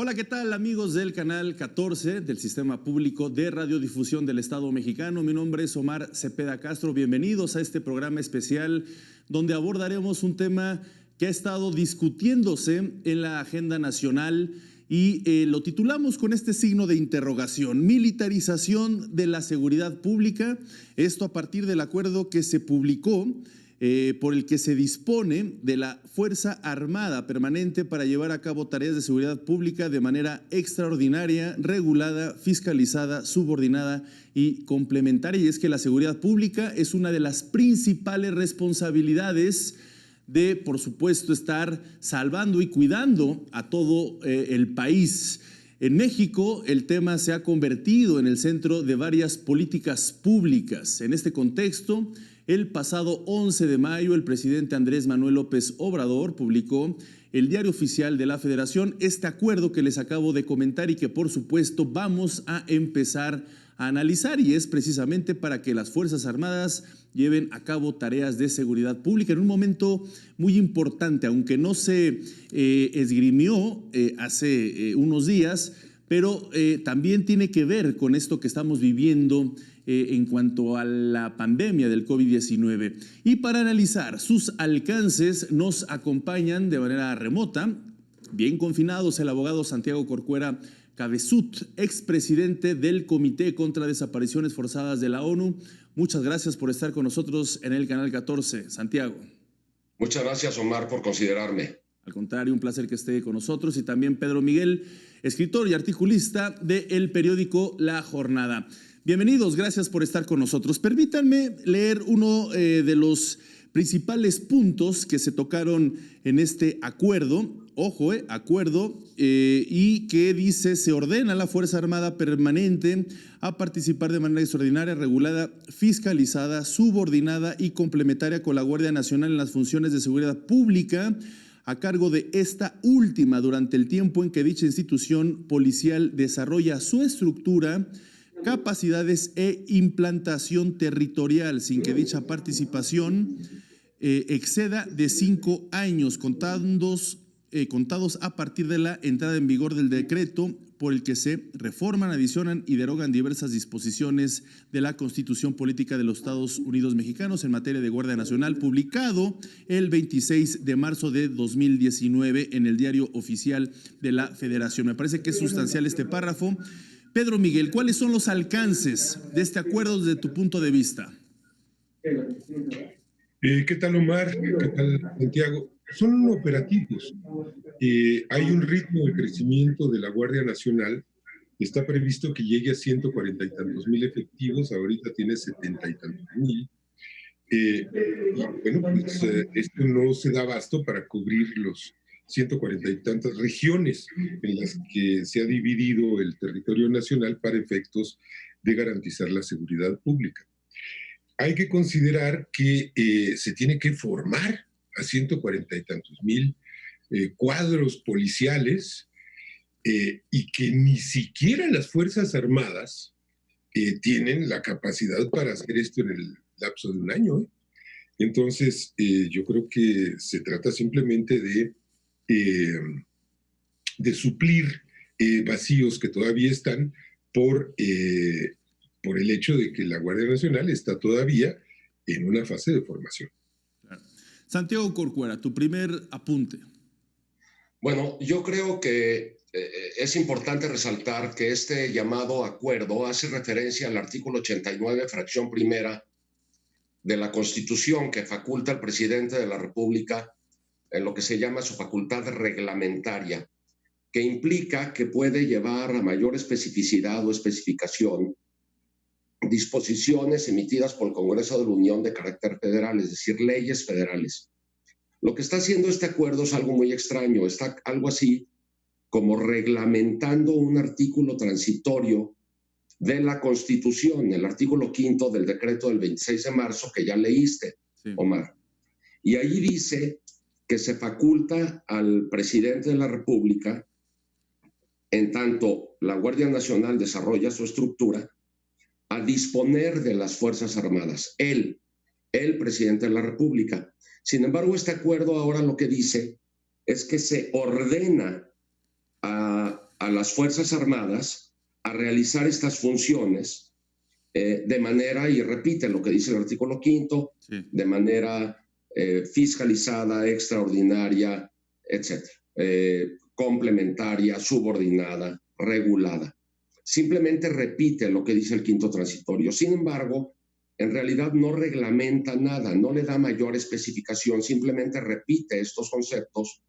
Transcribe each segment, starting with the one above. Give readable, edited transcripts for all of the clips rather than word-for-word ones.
Hola, ¿qué tal amigos del canal 14 del Sistema Público de Radiodifusión del Estado Mexicano? Mi nombre es Omar Cepeda Castro. Bienvenidos a este programa especial donde abordaremos un tema que ha estado discutiéndose en la agenda nacional y lo titulamos con este signo de interrogación: militarización de la seguridad pública. Esto a partir del acuerdo que se publicó por el que se dispone de la Fuerza Armada Permanente para llevar a cabo tareas de seguridad pública de manera extraordinaria, regulada, fiscalizada, subordinada y complementaria. Y es que la seguridad pública es una de las principales responsabilidades de, por supuesto, estar salvando y cuidando a todo el país. En México, el tema se ha convertido en el centro de varias políticas públicas. En este contexto, el pasado 11 de mayo, el presidente Andrés Manuel López Obrador publicó el Diario Oficial de la Federación este acuerdo que les acabo de comentar y que, por supuesto, vamos a empezar a analizar, y es precisamente para que las Fuerzas Armadas lleven a cabo tareas de seguridad pública en un momento muy importante, aunque no se esgrimió hace unos días, pero también tiene que ver con esto que estamos viviendo en cuanto a la pandemia del COVID-19. Y para analizar sus alcances nos acompañan de manera remota, bien confinados, el abogado Santiago Corcuera Cabezut, expresidente del Comité contra Desapariciones Forzadas de la ONU. Muchas gracias por estar con nosotros en el Canal 14, Santiago. Muchas gracias, Omar, por considerarme. Al contrario, un placer que esté con nosotros. Y también Pedro Miguel, escritor y articulista del periódico La Jornada. Bienvenidos, gracias por estar con nosotros. Permítanme leer uno de los principales puntos que se tocaron en este acuerdo. Ojo, acuerdo, y que dice: se ordena a la Fuerza Armada Permanente a participar de manera extraordinaria, regulada, fiscalizada, subordinada y complementaria con la Guardia Nacional en las funciones de seguridad pública, a cargo de esta última durante el tiempo en que dicha institución policial desarrolla su estructura, capacidades e implantación territorial, sin que dicha participación exceda de 5 años, contados a partir de la entrada en vigor del decreto por el que se reforman, adicionan y derogan diversas disposiciones de la Constitución Política de los Estados Unidos Mexicanos en materia de Guardia Nacional, publicado el 26 de marzo de 2019 en el Diario Oficial de la Federación. Me parece que es sustancial este párrafo. Pedro Miguel, ¿cuáles son los alcances de este acuerdo desde tu punto de vista? ¿Qué tal, Omar? ¿Qué tal, Santiago? Son operativos. Hay un ritmo de crecimiento de la Guardia Nacional. Está previsto que llegue a 140 y tantos mil efectivos. Ahorita tiene 70 y tantos mil. Y bueno, pues esto no se da abasto para cubrir los 140 y tantas regiones en las que se ha dividido el territorio nacional para efectos de garantizar la seguridad pública. Hay que considerar que se tiene que formar a 140 y tantos mil cuadros policiales y que ni siquiera las Fuerzas Armadas tienen la capacidad para hacer esto en el lapso de un año. Entonces, yo creo que se trata simplemente de suplir vacíos que todavía están por el hecho de que la Guardia Nacional está todavía en una fase de formación. Santiago Corcuera, tu primer apunte. Bueno, yo creo que es importante resaltar que este llamado acuerdo hace referencia al artículo 89, fracción primera de la Constitución, que faculta al presidente de la República en lo que se llama su facultad reglamentaria, que implica que puede llevar a mayor especificidad o especificación disposiciones emitidas por el Congreso de la Unión de carácter federal, es decir, leyes federales. Lo que está haciendo este acuerdo es algo muy extraño, está algo así como reglamentando un artículo transitorio de la Constitución, el artículo 5 del decreto del 26 de marzo que ya leíste, sí, Omar. Y ahí dice que se faculta al presidente de la República, en tanto la Guardia Nacional desarrolla su estructura, a disponer de las Fuerzas Armadas, el presidente de la República. Sin embargo, este acuerdo ahora lo que dice es que se ordena a a las Fuerzas Armadas a realizar estas funciones de manera, y repite lo que dice el artículo 5, sí, de manera fiscalizada, extraordinaria, etcétera, complementaria, subordinada, regulada. Simplemente repite lo que dice el 5º transitorio. Sin embargo, en realidad no reglamenta nada, no le da mayor especificación, simplemente repite estos conceptos,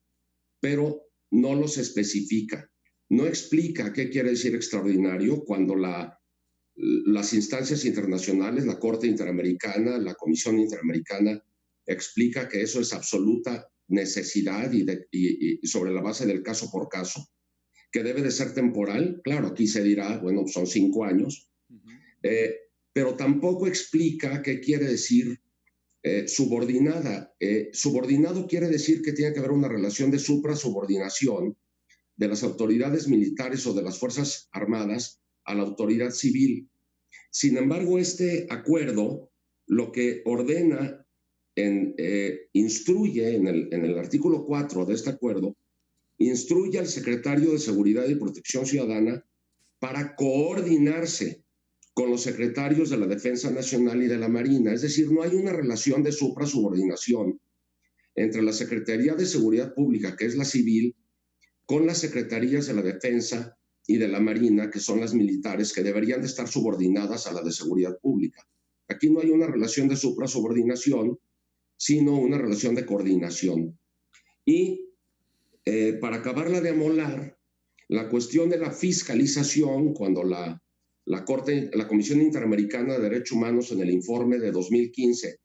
pero no los especifica. No explica qué quiere decir extraordinario cuando las instancias internacionales, la Corte Interamericana, la Comisión Interamericana, explica que eso es absoluta necesidad y sobre la base del caso por caso, que debe de ser temporal. Claro, aquí se dirá, bueno, son 5 años, pero tampoco explica qué quiere decir subordinada. Subordinado quiere decir que tiene que haber una relación de suprasubordinación de las autoridades militares o de las Fuerzas Armadas a la autoridad civil. Sin embargo, este acuerdo lo que ordena, instruye en el artículo 4 de este acuerdo, instruye al secretario de Seguridad y Protección Ciudadana para coordinarse con los secretarios de la Defensa Nacional y de la Marina. Es decir, no hay una relación de suprasubordinación entre la Secretaría de Seguridad Pública, que es la civil, con las secretarías de la Defensa y de la Marina, que son las militares, que deberían de estar subordinadas a la de Seguridad Pública. Aquí no hay una relación de suprasubordinación, sino una relación de coordinación. Y para acabarla de amolar, la cuestión de la fiscalización, cuando la Comisión Interamericana de Derechos Humanos en el informe de 2015,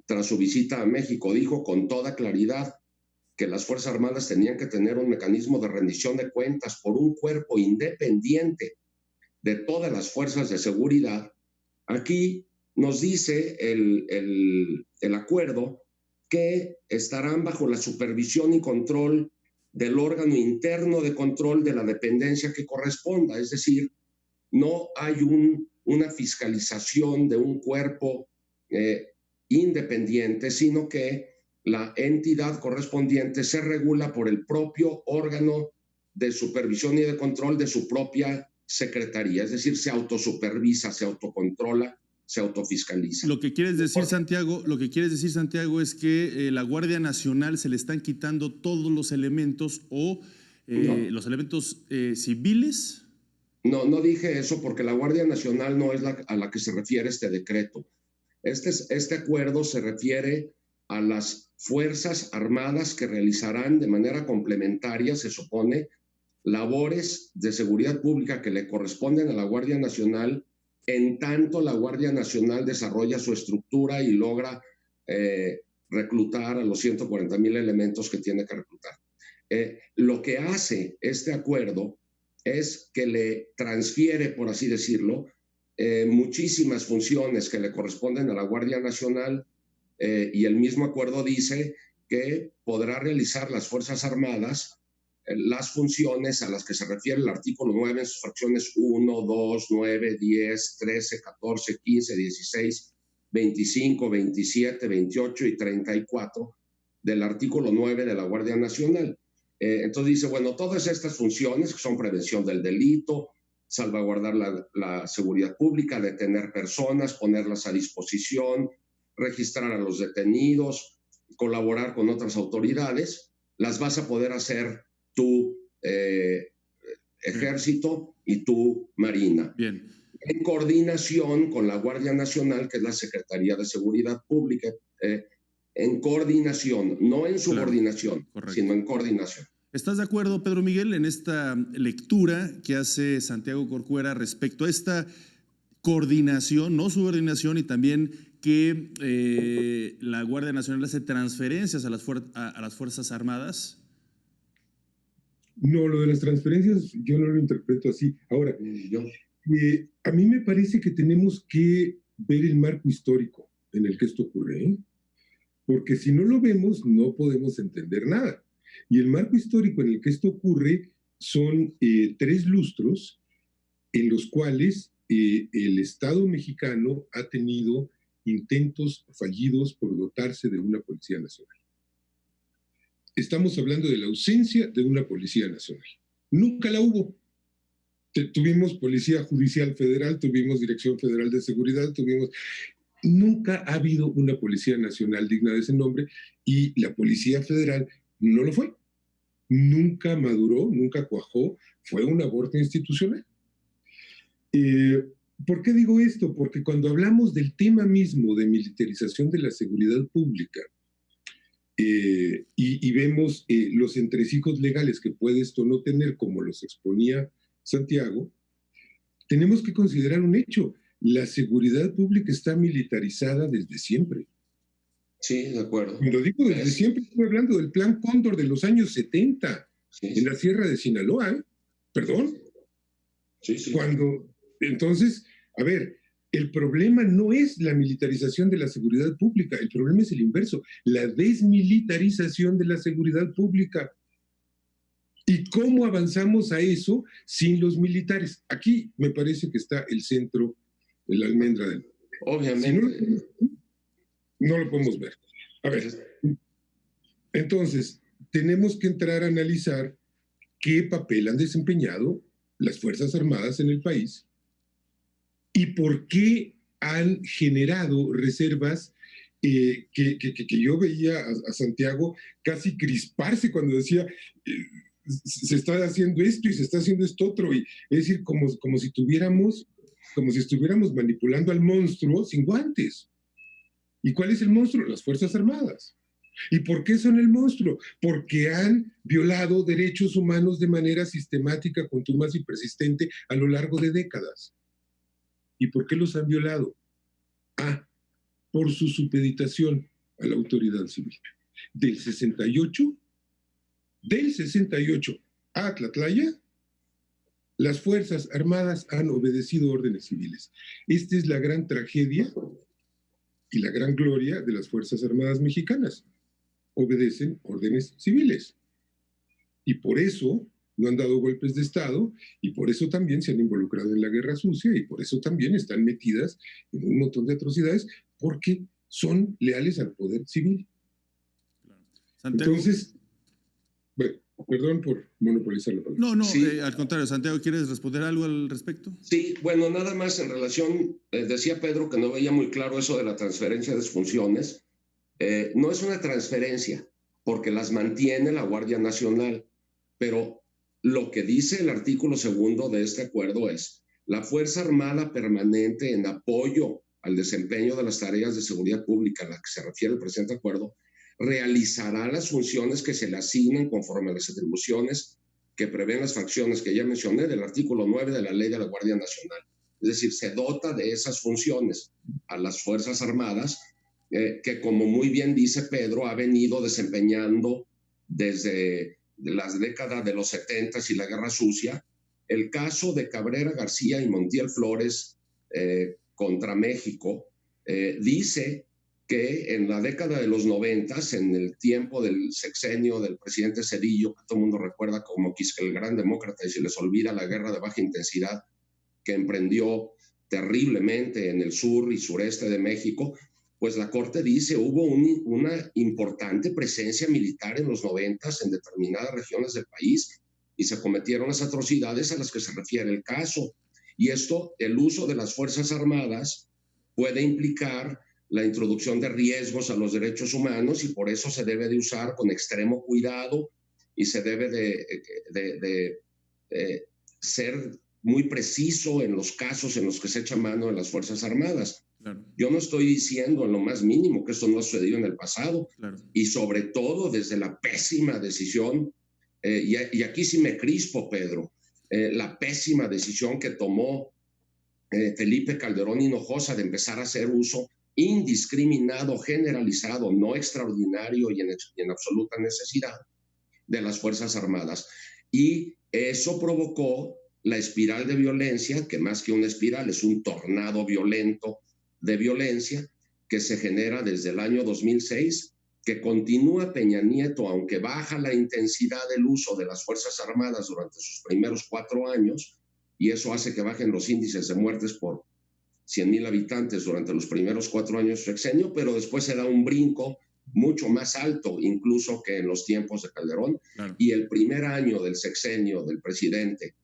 tras su visita a México, dijo con toda claridad que las Fuerzas Armadas tenían que tener un mecanismo de rendición de cuentas por un cuerpo independiente de todas las fuerzas de seguridad. Aquí nos dice el acuerdo que estarán bajo la supervisión y control del órgano interno de control de la dependencia que corresponda. Es decir, no hay una fiscalización de un cuerpo independiente, sino que la entidad correspondiente se regula por el propio órgano de supervisión y de control de su propia secretaría. Es decir, se autosupervisa, se autocontrola, se autofiscaliza. Lo que quieres decir, Santiago, es que la Guardia Nacional se le están quitando todos los elementos o no, los elementos civiles. No dije eso porque la Guardia Nacional no es a la que se refiere este decreto. Este acuerdo se refiere a las Fuerzas Armadas que realizarán de manera complementaria, se supone, labores de seguridad pública que le corresponden a la Guardia Nacional, en tanto la Guardia Nacional desarrolla su estructura y logra reclutar a los 140,000 elementos que tiene que reclutar. Lo que hace este acuerdo es que le transfiere, por así decirlo, muchísimas funciones que le corresponden a la Guardia Nacional, y el mismo acuerdo dice que podrá realizar las Fuerzas Armadas las funciones a las que se refiere el artículo 9 en sus fracciones 1, 2, 9, 10, 13, 14, 15, 16, 25, 27, 28 y 34 del artículo 9 de la Guardia Nacional. Entonces dice, bueno, todas estas funciones que son prevención del delito, salvaguardar la seguridad pública, detener personas, ponerlas a disposición, registrar a los detenidos, colaborar con otras autoridades, las vas a poder hacer tu ejército y tu marina. Bien. En coordinación con la Guardia Nacional, que es la Secretaría de Seguridad Pública, en coordinación, no en subordinación, claro, sino en coordinación. ¿Estás de acuerdo, Pedro Miguel, en esta lectura que hace Santiago Corcuera respecto a esta coordinación, no subordinación, y también que la Guardia Nacional hace transferencias a las Fuerzas Armadas? No, lo de las transferencias yo no lo interpreto así. Ahora, a mí me parece que tenemos que ver el marco histórico en el que esto ocurre, ¿eh? Porque si no lo vemos, no podemos entender nada. Y el marco histórico en el que esto ocurre son 3 lustros en los cuales el Estado mexicano ha tenido intentos fallidos por dotarse de una Policía Nacional. Estamos hablando de la ausencia de una Policía Nacional. Nunca la hubo. Tuvimos Policía Judicial Federal, tuvimos Dirección Federal de Seguridad, Nunca ha habido una Policía Nacional digna de ese nombre y la Policía Federal no lo fue. Nunca maduró, nunca cuajó, fue un aborto institucional. ¿Por qué digo esto? Porque cuando hablamos del tema mismo de militarización de la seguridad pública y vemos los entresijos legales que puede esto no tener, como los exponía Santiago, tenemos que considerar un hecho. La seguridad pública está militarizada desde siempre. Sí, de acuerdo. Cuando digo desde siempre, estoy hablando del Plan Cóndor de los años 70, en la Sierra de Sinaloa, ¿eh? ¿Perdón? Sí, sí. Entonces, a ver, el problema no es la militarización de la seguridad pública, el problema es el inverso, la desmilitarización de la seguridad pública. ¿Y cómo avanzamos a eso sin los militares? Aquí me parece que está el centro, la almendra del... Obviamente. Si no lo podemos ver. A ver, entonces, tenemos que entrar a analizar qué papel han desempeñado las Fuerzas Armadas en el país y por qué han generado reservas que yo veía a Santiago casi crisparse cuando decía se está haciendo esto y se está haciendo esto otro, y es decir, como si estuviéramos manipulando al monstruo sin guantes. ¿Y cuál es el monstruo? Las Fuerzas Armadas. ¿Y por qué son el monstruo? Porque han violado derechos humanos de manera sistemática, contumaz y persistente a lo largo de décadas. ¿Y por qué los han violado? Por su supeditación a la autoridad civil. Del 68 a Tlatlaya, las Fuerzas Armadas han obedecido órdenes civiles. Esta es la gran tragedia y la gran gloria de las Fuerzas Armadas mexicanas. Obedecen órdenes civiles. Y por eso no han dado golpes de Estado, y por eso también se han involucrado en la guerra sucia, y por eso también están metidas en un montón de atrocidades, porque son leales al poder civil. Santiago. Entonces, bueno, perdón por monopolizar la palabra. No, Sí. Al contrario. Santiago, ¿quieres responder algo al respecto? Sí, bueno, nada más en relación, decía Pedro que no veía muy claro eso de la transferencia de funciones. No es una transferencia, porque las mantiene la Guardia Nacional, pero lo que dice el artículo 2 de este acuerdo es: la Fuerza Armada permanente en apoyo al desempeño de las tareas de seguridad pública a la que se refiere el presente acuerdo realizará las funciones que se le asignen conforme a las atribuciones que prevén las fracciones que ya mencioné del artículo 9 de la Ley de la Guardia Nacional. Es decir, se dota de esas funciones a las Fuerzas Armadas que, como muy bien dice Pedro, ha venido desempeñando desde las décadas de los 70 y la Guerra Sucia. El caso de Cabrera García y Montiel Flores contra México dice que en la década de los 90, en el tiempo del sexenio del presidente Zedillo, que todo el mundo recuerda como el gran demócrata y se les olvida la guerra de baja intensidad que emprendió terriblemente en el sur y sureste de México, pues la Corte dice hubo una importante presencia militar en los 90 en determinadas regiones del país y se cometieron las atrocidades a las que se refiere el caso. Y esto, el uso de las Fuerzas Armadas puede implicar la introducción de riesgos a los derechos humanos y por eso se debe de usar con extremo cuidado y se debe de ser muy preciso en los casos en los que se echa mano de las Fuerzas Armadas. Claro. Yo no estoy diciendo en lo más mínimo que esto no ha sucedido en el pasado, claro, y sobre todo desde la pésima decisión, y aquí sí me crispo, Pedro, la pésima decisión que tomó Felipe Calderón Hinojosa de empezar a hacer uso indiscriminado, generalizado, no extraordinario y en absoluta necesidad de las Fuerzas Armadas. Y eso provocó la espiral de violencia, que más que una espiral es un tornado violento de violencia que se genera desde el año 2006, que continúa Peña Nieto, aunque baja la intensidad del uso de las Fuerzas Armadas durante sus primeros 4 años, y eso hace que bajen los índices de muertes por 100,000 habitantes durante los primeros 4 años de su sexenio, pero después se da un brinco mucho más alto incluso que en los tiempos de Calderón. Claro. Y el primer año del sexenio del presidente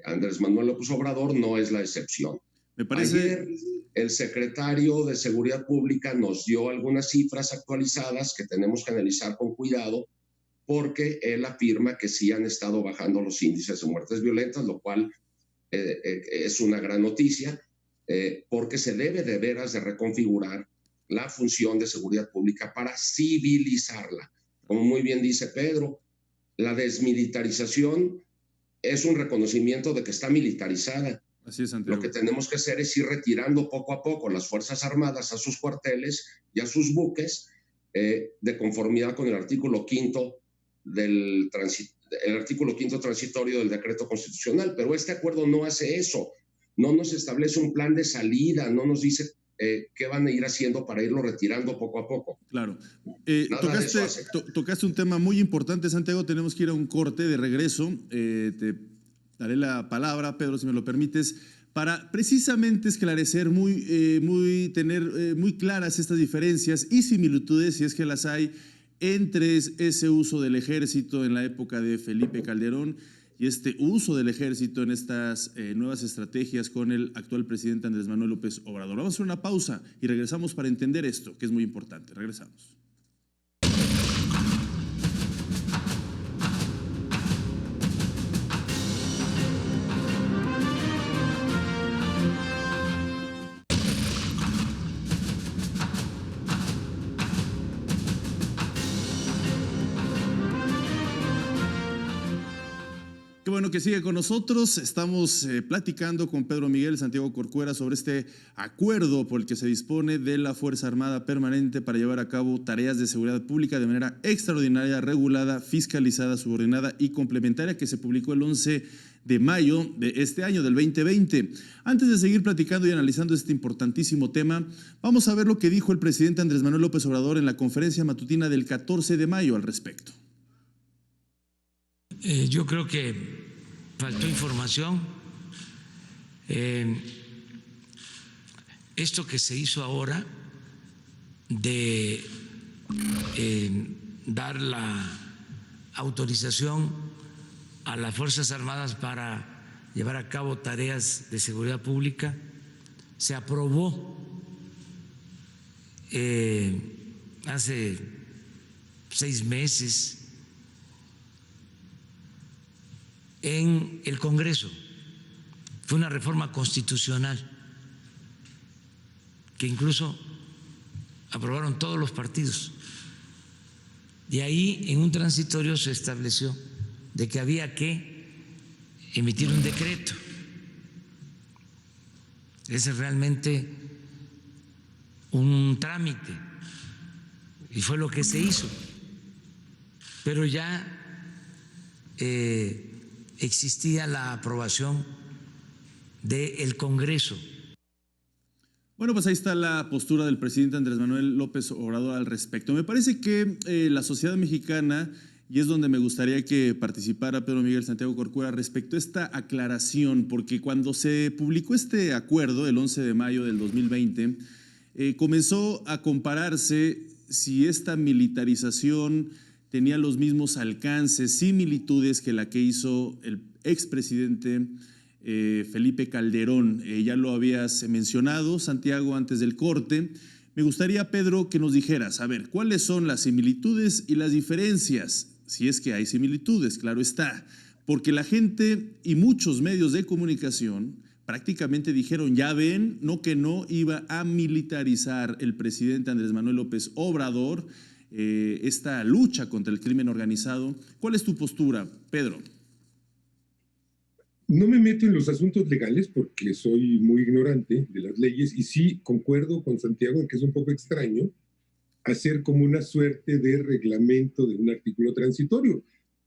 Andrés Manuel López Obrador no es la excepción. Me parece... Ayer el secretario de Seguridad Pública nos dio algunas cifras actualizadas que tenemos que analizar con cuidado, porque él afirma que sí han estado bajando los índices de muertes violentas, lo cual es una gran noticia, porque se debe de veras de reconfigurar la función de seguridad pública para civilizarla. Como muy bien dice Pedro, la desmilitarización es un reconocimiento de que está militarizada. Así es, Santiago. Lo que tenemos que hacer es ir retirando poco a poco las Fuerzas Armadas a sus cuarteles y a sus buques, de conformidad con el artículo 5 transitorio del decreto constitucional. Pero este acuerdo no hace eso, no nos establece un plan de salida, no nos dice qué van a ir haciendo para irlo retirando poco a poco. Claro. Tocaste un tema muy importante, Santiago. Tenemos que ir a un corte de regreso. Te daré la palabra, Pedro, si me lo permites, para precisamente esclarecer tener muy claras estas diferencias y similitudes, si es que las hay, entre ese uso del ejército en la época de Felipe Calderón y este uso del ejército en estas nuevas estrategias con el actual presidente Andrés Manuel López Obrador. Vamos a hacer una pausa y regresamos para entender esto, que es muy importante. Regresamos. Qué bueno que sigue con nosotros. Estamos platicando con Pedro Miguel Santiago Corcuera sobre este acuerdo por el que se dispone de la Fuerza Armada Permanente para llevar a cabo tareas de seguridad pública de manera extraordinaria, regulada, fiscalizada, subordinada y complementaria, que se publicó el 11 de mayo de este año, del 2020. Antes de seguir platicando y analizando este importantísimo tema, vamos a ver lo que dijo el presidente Andrés Manuel López Obrador en la conferencia matutina del 14 de mayo al respecto. Yo creo que faltó información. Esto que se hizo ahora de dar la autorización a las Fuerzas Armadas para llevar a cabo tareas de seguridad pública se aprobó hace 6 meses en el Congreso. Fue una reforma constitucional que incluso aprobaron todos los partidos. De ahí, en un transitorio, se estableció de que había que emitir un decreto. Ese es realmente un trámite y fue lo que se hizo. Pero ya existía la aprobación del Congreso. Bueno, pues ahí está la postura del presidente Andrés Manuel López Obrador al respecto. Me parece que la sociedad mexicana, y es donde me gustaría que participara Pedro Miguel Santiago Corcuera respecto a esta aclaración, porque cuando se publicó este acuerdo el 11 de mayo del 2020, comenzó a compararse si esta militarización tenía los mismos alcances, similitudes que la que hizo el expresidente Felipe Calderón. Ya lo habías mencionado, Santiago, antes del corte. Me gustaría, Pedro, que nos dijeras, a ver, ¿cuáles son las similitudes y las diferencias? Si es que hay similitudes, claro está, porque la gente y muchos medios de comunicación prácticamente dijeron, ya ven, no que no iba a militarizar el presidente Andrés Manuel López Obrador esta lucha contra el crimen organizado. ¿Cuál es tu postura, Pedro? No me meto en los asuntos legales porque soy muy ignorante de las leyes y sí concuerdo con Santiago en que es un poco extraño hacer como una suerte de reglamento de un artículo transitorio,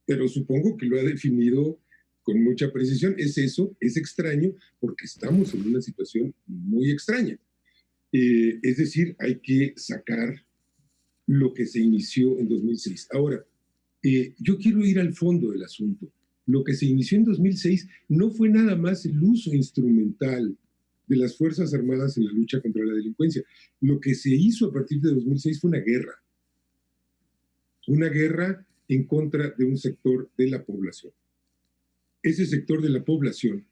pero supongo que lo ha definido con mucha precisión. Es eso, es extraño porque estamos en una situación muy extraña. Es decir, hay que sacar lo que se inició en 2006. Ahora, yo quiero ir al fondo del asunto. Lo que se inició en 2006 no fue nada más el uso instrumental de las Fuerzas Armadas en la lucha contra la delincuencia. Lo que se hizo a partir de 2006 fue una guerra en contra de un sector de la población. ese sector de la población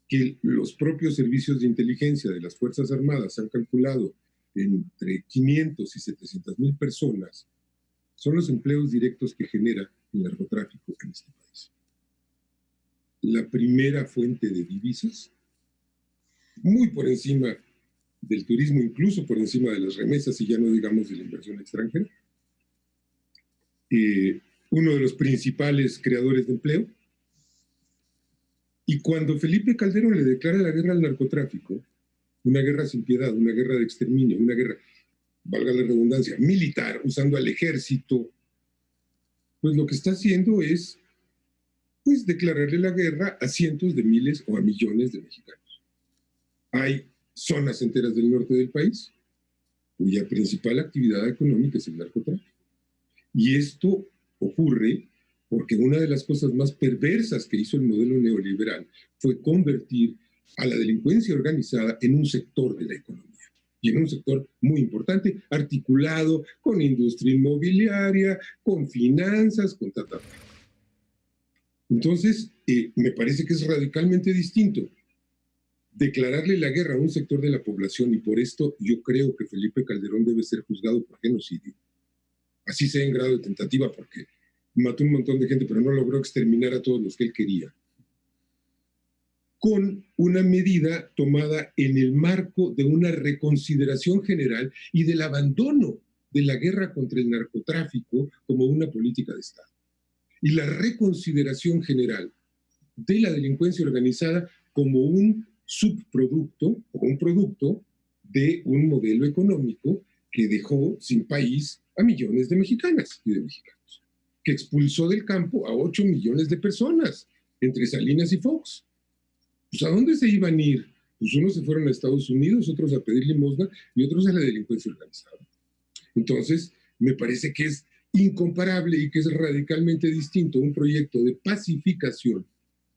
que los propios servicios de inteligencia de las Fuerzas Armadas han calculado entre 500 y 700 mil personas, son los empleos directos que genera el narcotráfico en este país. La primera fuente de divisas, muy por encima del turismo, incluso por encima de las remesas, y ya no digamos de la inversión extranjera. Uno de los principales creadores de empleo. Y cuando Felipe Calderón le declara la guerra al narcotráfico, una guerra sin piedad, una guerra de exterminio, una guerra, valga la redundancia, militar, usando al ejército, pues lo que está haciendo es pues declararle la guerra a cientos de miles o a millones de mexicanos. Hay zonas enteras del norte del país cuya principal actividad económica es el narcotráfico. Y esto ocurre porque una de las cosas más perversas que hizo el modelo neoliberal fue convertir a la delincuencia organizada en un sector de la economía. Y en un sector muy importante, articulado con industria inmobiliaria, con finanzas, con tal. Entonces, me parece que es radicalmente distinto declararle la guerra a un sector de la población, y por esto yo creo que Felipe Calderón debe ser juzgado por genocidio. Así sea en grado de tentativa, porque mató un montón de gente, pero no logró exterminar a todos los que él quería. Con una medida tomada en el marco de una reconsideración general y del abandono de la guerra contra el narcotráfico como una política de Estado. Y la reconsideración general de la delincuencia organizada como un subproducto o un producto de un modelo económico que dejó sin país a millones de mexicanas y de mexicanos, que expulsó del campo a 8 millones de personas entre Salinas y Fox. Pues ¿a dónde se iban a ir? Pues unos se fueron a Estados Unidos, otros a pedir limosna y otros a la delincuencia organizada. Entonces, me parece que es incomparable y que es radicalmente distinto un proyecto de pacificación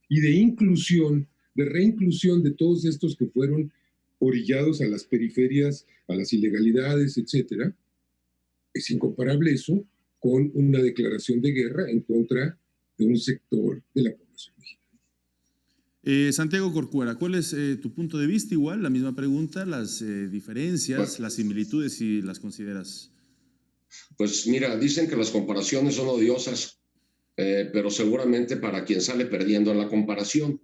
y de inclusión, de reinclusión de todos estos que fueron orillados a las periferias, a las ilegalidades, etcétera. Es incomparable eso con una declaración de guerra en contra de un sector de la población mexicana. Santiago Corcuera, ¿cuál es tu punto de vista? Igual, la misma pregunta, las diferencias, las similitudes, si las consideras. Pues mira, dicen que las comparaciones son odiosas, pero seguramente para quien sale perdiendo en la comparación.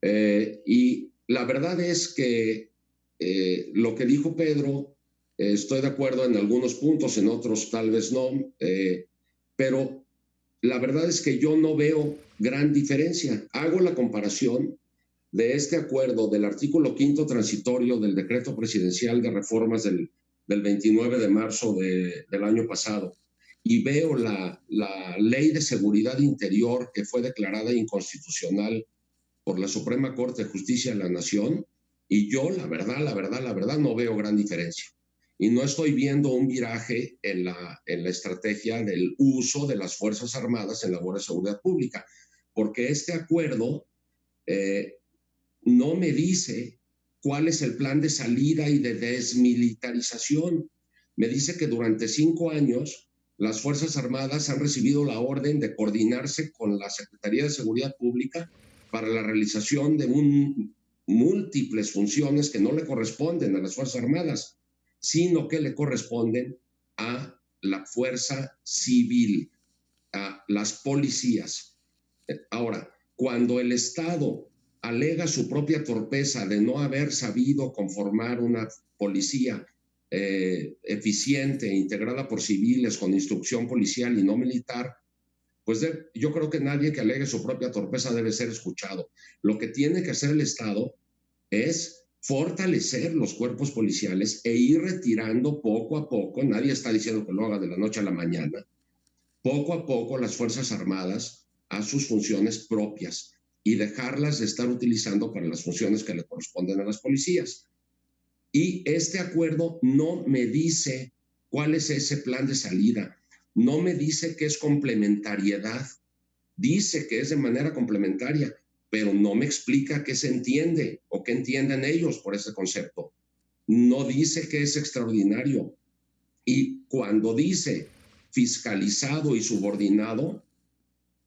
Y la verdad es que lo que dijo Pedro, estoy de acuerdo en algunos puntos, en otros tal vez no, pero la verdad es que yo no veo gran diferencia. Hago la comparación de este acuerdo del artículo 5º transitorio del decreto presidencial de reformas del 29 de marzo del año pasado, y veo la ley de seguridad interior que fue declarada inconstitucional por la Suprema Corte de Justicia de la Nación, y yo la verdad no veo gran diferencia. Y no estoy viendo un viraje en la estrategia del uso de las Fuerzas Armadas en labores de seguridad pública, porque este acuerdo no me dice cuál es el plan de salida y de desmilitarización. Me dice que durante 5 años las Fuerzas Armadas han recibido la orden de coordinarse con la Secretaría de Seguridad Pública para la realización de múltiples funciones que no le corresponden a las Fuerzas Armadas, sino que le corresponden a la fuerza civil, a las policías. Ahora, cuando el Estado alega su propia torpeza de no haber sabido conformar una policía eficiente, integrada por civiles, con instrucción policial y no militar, pues yo creo que nadie que alegue su propia torpeza debe ser escuchado. Lo que tiene que hacer el Estado es fortalecer los cuerpos policiales e ir retirando poco a poco, nadie está diciendo que lo haga de la noche a la mañana, poco a poco las Fuerzas Armadas a sus funciones propias y dejarlas de estar utilizando para las funciones que le corresponden a las policías. Y este acuerdo no me dice cuál es ese plan de salida, no me dice que es complementariedad, dice que es de manera complementaria, pero no me explica qué se entiende o qué entienden ellos por ese concepto. No dice que es extraordinario. Y cuando dice fiscalizado y subordinado,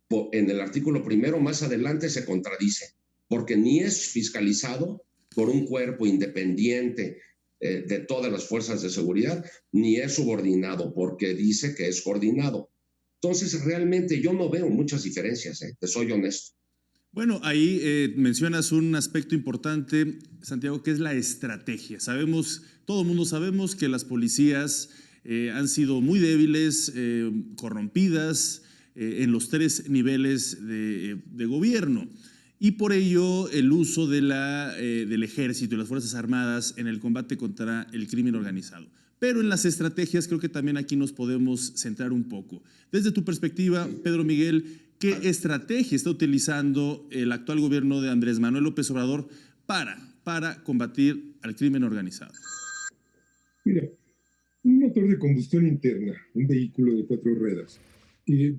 en el artículo primero más adelante se contradice, porque ni es fiscalizado por un cuerpo independiente de todas las fuerzas de seguridad, ni es subordinado, porque dice que es coordinado. Entonces, realmente yo no veo muchas diferencias, te soy honesto. Bueno, ahí mencionas un aspecto importante, Santiago, que es la estrategia. Todo el mundo sabemos que las policías han sido muy débiles, corrompidas en los 3 niveles de gobierno. Y por ello el uso del ejército y las Fuerzas Armadas en el combate contra el crimen organizado. Pero en las estrategias creo que también aquí nos podemos centrar un poco. Desde tu perspectiva, Pedro Miguel, ¿qué estrategia está utilizando el actual gobierno de Andrés Manuel López Obrador para combatir al crimen organizado? Mira, un motor de combustión interna, un vehículo de 4 ruedas,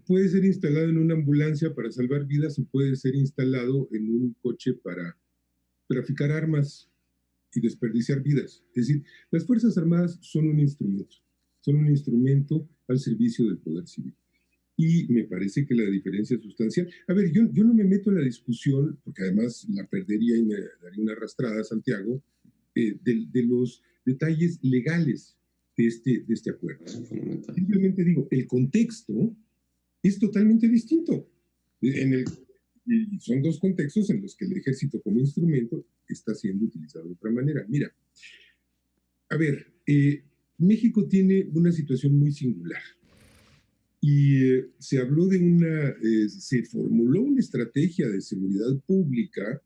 puede ser instalado en una ambulancia para salvar vidas o puede ser instalado en un coche para traficar armas y desperdiciar vidas. Es decir, las Fuerzas Armadas son un instrumento al servicio del poder civil. Y me parece que la diferencia es sustancial. A ver, yo no me meto en la discusión, porque además la perdería y me daría una arrastrada, Santiago, de los detalles legales de este acuerdo. Simplemente digo, el contexto es totalmente distinto. Y son 2 contextos en los que el ejército como instrumento está siendo utilizado de otra manera. Mira, a ver, México tiene una situación muy singular. Y se habló se formuló una estrategia de seguridad pública,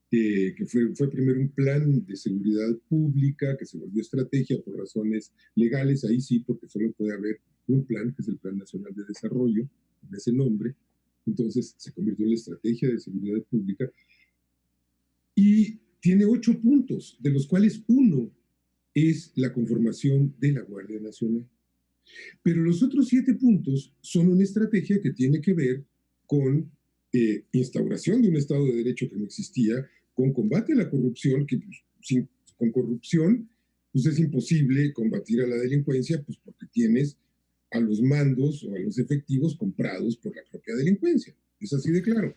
que fue primero un plan de seguridad pública, que se volvió estrategia por razones legales, ahí sí, porque solo puede haber un plan, que es el Plan Nacional de Desarrollo, con ese nombre. Entonces se convirtió en la estrategia de seguridad pública. Y tiene 8 puntos, de los cuales uno es la conformación de la Guardia Nacional. Pero los otros 7 puntos son una estrategia que tiene que ver con instauración de un Estado de Derecho que no existía, con combate a la corrupción, que pues, con corrupción pues es imposible combatir a la delincuencia, pues porque tienes a los mandos o a los efectivos comprados por la propia delincuencia. Es así de claro.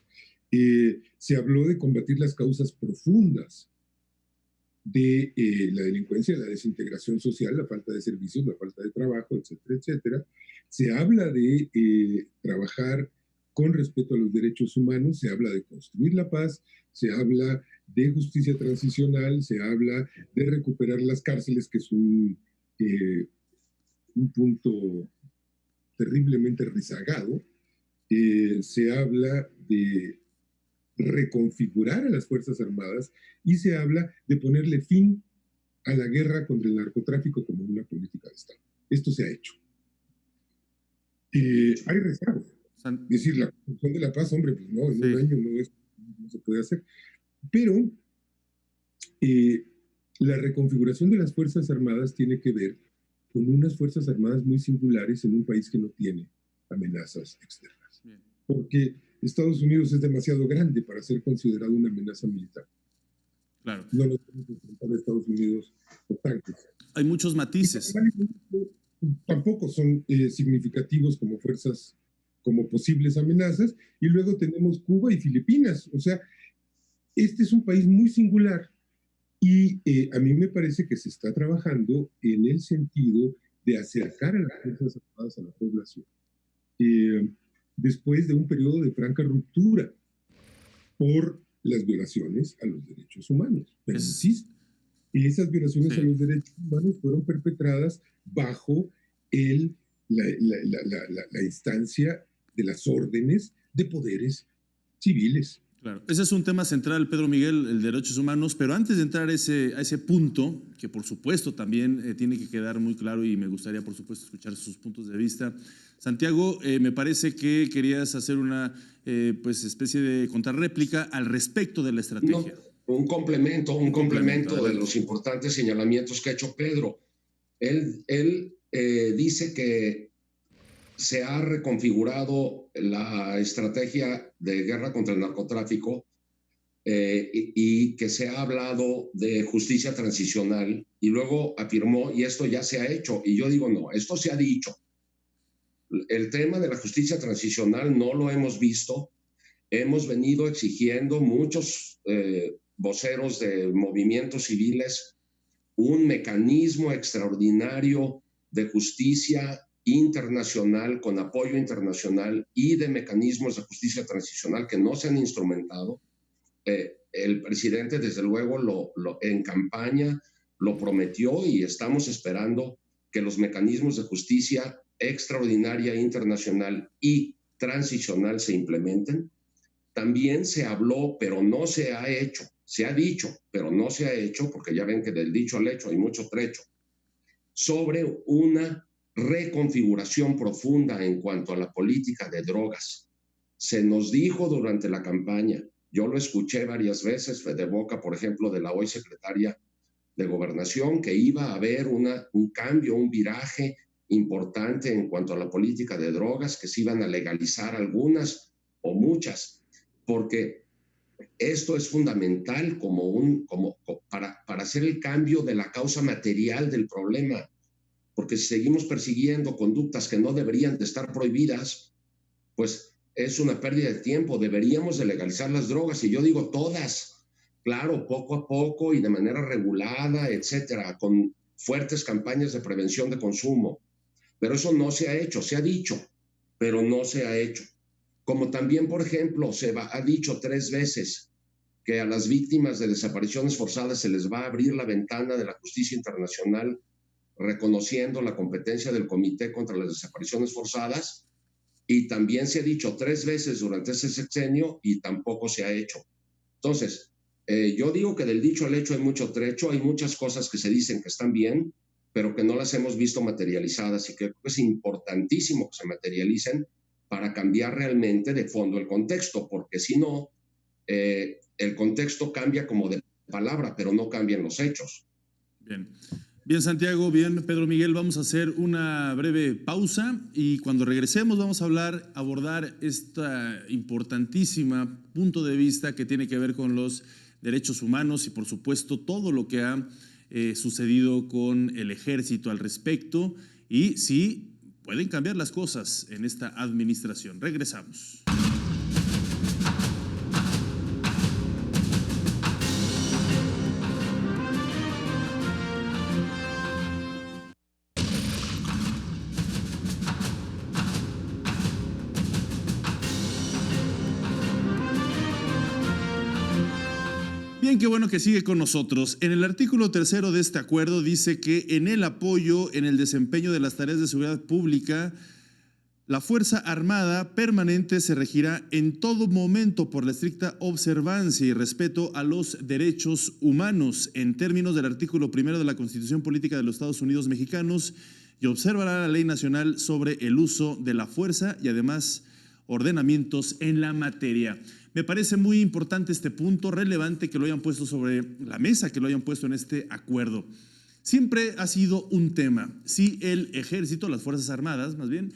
Se habló de combatir las causas profundas de la delincuencia, la desintegración social, la falta de servicios, la falta de trabajo, etcétera, etcétera. Se habla de trabajar con respeto a los derechos humanos, se habla de construir la paz, se habla de justicia transicional, se habla de recuperar las cárceles, que es un punto terriblemente rezagado. Se habla de reconfigurar a las Fuerzas Armadas y se habla de ponerle fin a la guerra contra el narcotráfico como una política de Estado. Esto se ha hecho. Hay rezagos. Es decir, la construcción de la paz, hombre, pues no, en un año no se puede hacer. Pero la reconfiguración de las Fuerzas Armadas tiene que ver con unas Fuerzas Armadas muy singulares en un país que no tiene amenazas externas. Bien. Porque Estados Unidos es demasiado grande para ser considerado una amenaza militar. Claro. No nos podemos enfrentar a Estados Unidos con tanques. Hay muchos matices. Tampoco son significativos como posibles amenazas. Y luego tenemos Cuba y Filipinas. O sea, este es un país muy singular. Y a mí me parece que se está trabajando en el sentido de acercar a las Fuerzas Armadas a la población. Después de un periodo de franca ruptura por las violaciones a los derechos humanos. Pero insisto, esas violaciones a los derechos humanos fueron perpetradas bajo la instancia de las órdenes de poderes civiles. Claro, ese es un tema central, Pedro Miguel, el de derechos humanos, pero antes de entrar a ese punto, que por supuesto también tiene que quedar muy claro y me gustaría por supuesto escuchar sus puntos de vista. Santiago, me parece que querías hacer una especie de contrarréplica al respecto de la estrategia. No, un complemento de los importantes señalamientos que ha hecho Pedro. Él dice que se ha reconfigurado la estrategia de guerra contra el narcotráfico y que se ha hablado de justicia transicional y luego afirmó, y esto ya se ha hecho, y yo digo, no, esto se ha dicho. El tema de la justicia transicional no lo hemos visto. Hemos venido exigiendo muchos voceros de movimientos civiles un mecanismo extraordinario de justicia internacional, con apoyo internacional y de mecanismos de justicia transicional que no se han instrumentado. El presidente, desde luego, en campaña lo prometió y estamos esperando que los mecanismos de justicia extraordinaria, internacional y transicional se implementen. También se habló, pero no se ha hecho. Se ha dicho, pero no se ha hecho, porque ya ven que del dicho al hecho hay mucho trecho, sobre una reconfiguración profunda en cuanto a la política de drogas. Se nos dijo durante la campaña, yo lo escuché varias veces de boca, por ejemplo, de la hoy secretaria de Gobernación, que iba a haber un cambio, un viraje importante en cuanto a la política de drogas, que se iban a legalizar algunas o muchas, porque esto es fundamental para hacer el cambio de la causa material del problema, porque si seguimos persiguiendo conductas que no deberían de estar prohibidas, pues es una pérdida de tiempo. Deberíamos de legalizar las drogas, y yo digo todas, claro, poco a poco y de manera regulada, etcétera, con fuertes campañas de prevención de consumo. Pero eso no se ha hecho, se ha dicho, pero no se ha hecho. Como también, por ejemplo, ha dicho 3 veces que a las víctimas de desapariciones forzadas se les va a abrir la ventana de la justicia internacional, reconociendo la competencia del Comité contra las Desapariciones Forzadas, y también se ha dicho 3 veces durante ese sexenio y tampoco se ha hecho. Entonces, yo digo que del dicho al hecho hay mucho trecho, hay muchas cosas que se dicen que están bien, pero que no las hemos visto materializadas, y creo que es importantísimo que se materialicen para cambiar realmente de fondo el contexto, porque si no, el contexto cambia como de palabra, pero no cambian los hechos. Bien. Bien, Santiago, bien, Pedro Miguel, vamos a hacer una breve pausa y cuando regresemos vamos a abordar esta importantísima punto de vista que tiene que ver con los derechos humanos y por supuesto todo lo que ha sucedido con el ejército al respecto y si pueden cambiar las cosas en esta administración. Regresamos. Bien, qué bueno que sigue con nosotros. En el artículo 3 de este acuerdo dice que en el apoyo en el desempeño de las tareas de seguridad pública, la Fuerza Armada permanente se regirá en todo momento por la estricta observancia y respeto a los derechos humanos en términos del artículo 1 de la Constitución Política de los Estados Unidos Mexicanos y observará la Ley Nacional sobre el uso de la fuerza y además ordenamientos en la materia. Me parece muy importante este punto, relevante que lo hayan puesto sobre la mesa, que lo hayan puesto en este acuerdo. Siempre ha sido un tema, si el ejército, las Fuerzas Armadas más bien,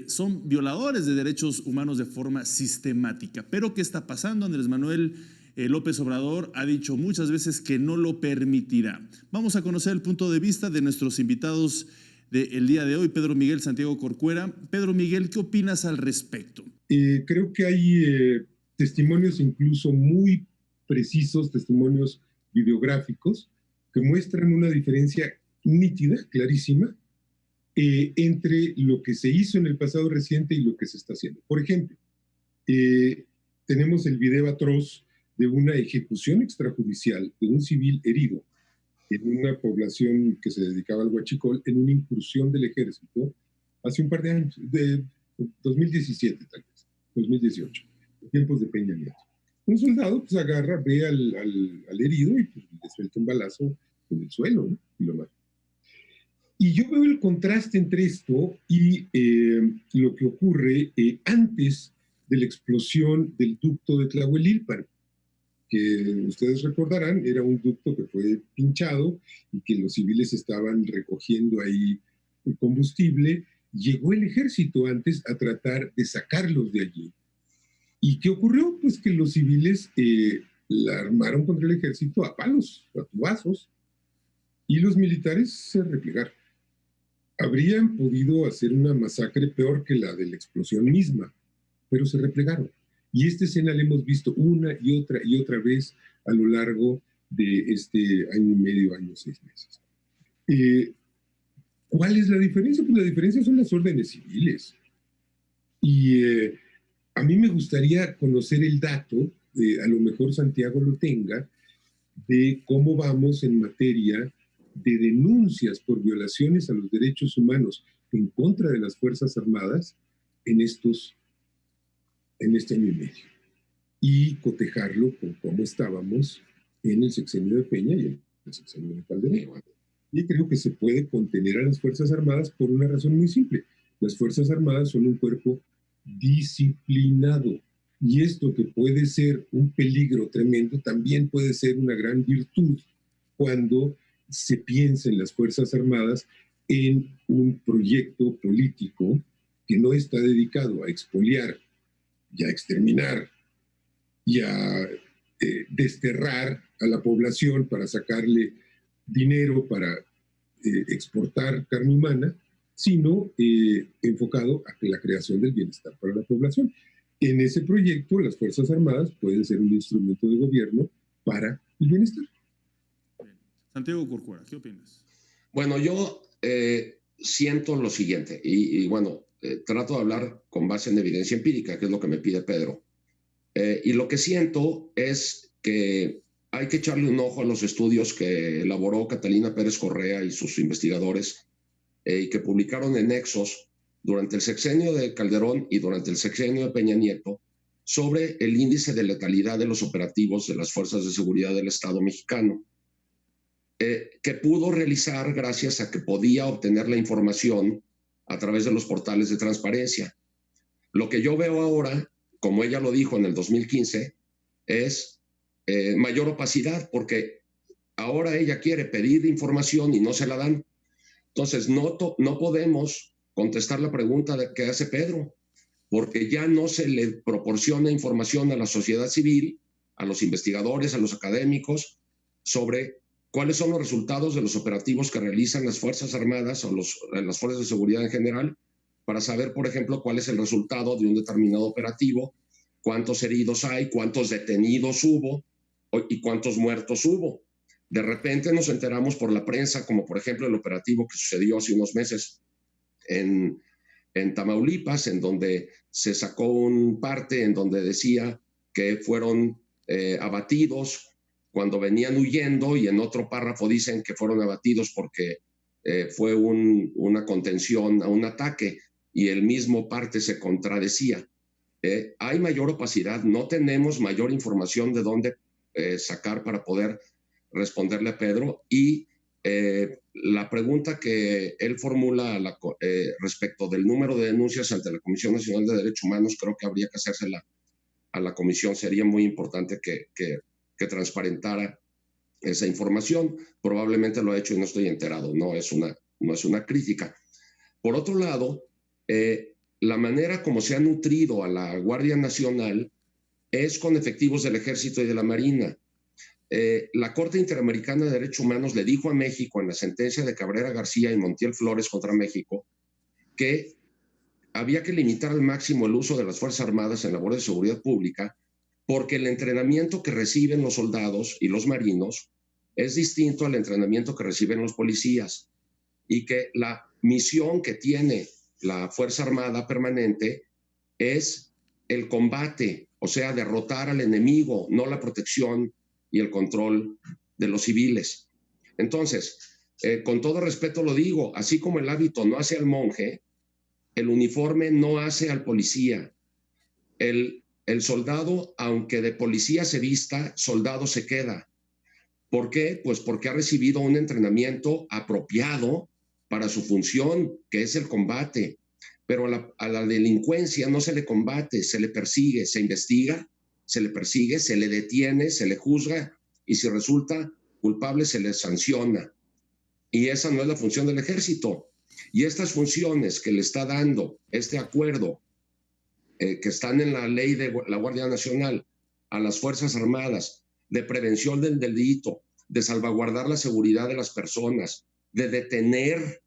son violadores de derechos humanos de forma sistemática. Pero ¿qué está pasando? Andrés Manuel López Obrador ha dicho muchas veces que no lo permitirá. Vamos a conocer el punto de vista de nuestros invitados del día de hoy, Pedro Miguel Santiago Corcuera. Pedro Miguel, ¿qué opinas al respecto? Creo que hay testimonios incluso muy precisos, testimonios videográficos, que muestran una diferencia nítida, clarísima, entre lo que se hizo en el pasado reciente y lo que se está haciendo. Por ejemplo, tenemos el video atroz de una ejecución extrajudicial de un civil herido en una población que se dedicaba al huachicol en una incursión del ejército hace un par de años, de 2017 tal vez, 2018, en tiempos de Peña Nieto. Un soldado pues agarra, ve al herido y pues, le suelta un balazo en el suelo, ¿no? Y lo mata. Y yo veo el contraste entre esto y lo que ocurre antes de la explosión del ducto de Tlahuelilpan, que ustedes recordarán, era un ducto que fue pinchado y que los civiles estaban recogiendo ahí el combustible. Llegó el ejército antes a tratar de sacarlos de allí. ¿Y qué ocurrió? Pues que los civiles la armaron contra el ejército a palos, a tubazos, y los militares se replegaron. habrían podido hacer una masacre peor que la de la explosión misma, pero se replegaron. Y esta escena la hemos visto una y otra vez a lo largo de este año y medio, año, 6 meses. ¿Cuál es la diferencia? Pues la diferencia son las órdenes civiles. Y a mí me gustaría conocer el dato, a lo mejor Santiago lo tenga, de cómo vamos en materia de denuncias por violaciones a los derechos humanos en contra de las Fuerzas Armadas en este año y medio. Y cotejarlo con cómo estábamos en el sexenio de Peña y en el sexenio de Calderón. Y creo que se puede contener a las Fuerzas Armadas por una razón muy simple. Las Fuerzas Armadas son un cuerpo disciplinado. Y esto, que puede ser un peligro tremendo, también puede ser una gran virtud cuando se piensa en las Fuerzas Armadas en un proyecto político que no está dedicado a expoliar y a exterminar y a desterrar a la población para sacarle dinero para exportar carne humana, sino enfocado a la creación del bienestar para la población. En ese proyecto, las Fuerzas Armadas pueden ser un instrumento de gobierno para el bienestar. Santiago Corcuera, ¿qué opinas? Bueno, yo siento lo siguiente, y bueno, trato de hablar con base en evidencia empírica, que es lo que me pide Pedro. Y lo que siento es que hay que echarle un ojo a los estudios que elaboró Catalina Pérez Correa y sus investigadores, y que publicaron en Nexos durante el sexenio de Calderón y durante el sexenio de Peña Nieto, sobre el índice de letalidad de los operativos de las Fuerzas de Seguridad del Estado mexicano, que pudo realizar gracias a que podía obtener la información a través de los portales de transparencia. Lo que yo veo ahora, como ella lo dijo en el 2015, es mayor opacidad, porque ahora ella quiere pedir información y no se la dan. Entonces, no podemos contestar la pregunta que hace Pedro, porque ya no se le proporciona información a la sociedad civil, a los investigadores, a los académicos, sobre cuáles son los resultados de los operativos que realizan las Fuerzas Armadas o las Fuerzas de Seguridad en general, para saber, por ejemplo, cuál es el resultado de un determinado operativo, cuántos heridos hay, cuántos detenidos hubo y cuántos muertos hubo. De repente nos enteramos por la prensa, como por ejemplo el operativo que sucedió hace unos meses en Tamaulipas, en donde se sacó un parte en donde decía que fueron abatidos cuando venían huyendo, y en otro párrafo dicen que fueron abatidos porque fue una contención a un ataque, y el mismo parte se contradecía. Hay mayor opacidad, no tenemos mayor información de dónde sacar para poder responderle a Pedro, y la pregunta que él formula respecto del número de denuncias ante la Comisión Nacional de Derechos Humanos, creo que habría que hacérsela a la comisión. Sería muy importante que transparentara esa información. Probablemente lo ha hecho y no estoy enterado, no es una crítica. Por otro lado, la manera como se ha nutrido a la Guardia Nacional es con efectivos del Ejército y de la Marina. La Corte Interamericana de Derechos Humanos le dijo a México en la sentencia de Cabrera García y Montiel Flores contra México que había que limitar al máximo el uso de las Fuerzas Armadas en labores de seguridad pública, porque el entrenamiento que reciben los soldados y los marinos es distinto al entrenamiento que reciben los policías, y que la misión que tiene la Fuerza Armada permanente es el combate, o sea, derrotar al enemigo, no la protección y el control de los civiles. Entonces, con todo respeto lo digo, así como el hábito no hace al monje, el uniforme no hace al policía. El soldado, aunque de policía se vista, soldado se queda. ¿Por qué? Pues porque ha recibido un entrenamiento apropiado para su función, que es el combate. Pero a la delincuencia no se le combate, se le persigue, se investiga, se le persigue, se le detiene, se le juzga, y si resulta culpable se le sanciona. Y esa no es la función del ejército. Y estas funciones que le está dando este acuerdo, que están en la ley de la Guardia Nacional, a las Fuerzas Armadas, de prevención del delito, de salvaguardar la seguridad de las personas, de detener